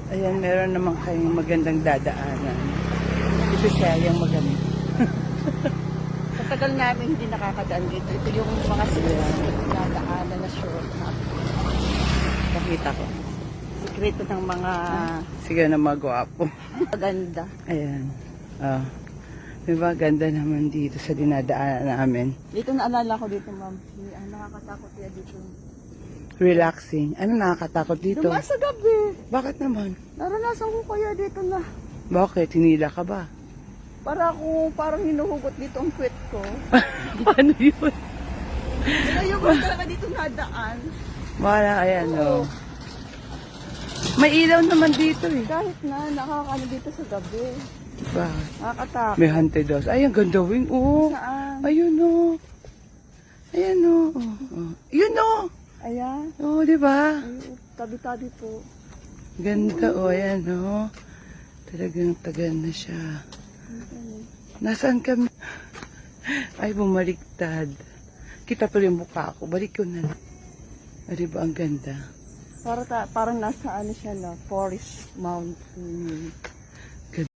Ayan, meron naman kayong magandang dadaanan. Ito siya yung maganda. Sa tagal namin hindi nakakadaan dito. Ito yung mga dadaanan na shortcut. Pakita ko. Sikreto ng mga Sige na magwapo. maganda. Ayan. Oh. Diba, ganda naman dito sa dinadaanan namin. Dito naalala ko dito, ma'am. Nakakatakot yan dito. Relaxing. Ano nakakatakot dito? Dumaan sa gabi. Bakit naman? Naranasan ko kaya dito na. Bakit? Hinila ka ba? Parang hinuhugot dito ang kwet ko. Paano yun? Ayun ko talaga dito nadaan. Wala, ayan, oh. May ilaw naman dito eh. Kahit na nakakano dito sa gabi. Bakit? Nakakatakot. May haunted house. Ay, ang ganda wing. Oh. Saan? Ayun, oh. Ayan, oh. Oh. Yun, oh. Ayan. Oh, di ba? Ay, tabi-tabi po. Ganda, oh. Ayan, oh. Talagang tagal na siya. Nasaan kami? Ay, bumaliktad. Kita pa rin mukha ko. Balik ko na lang. Ah, di ba? Ang ganda. Parang nasa ano siya na, Forest Mountain.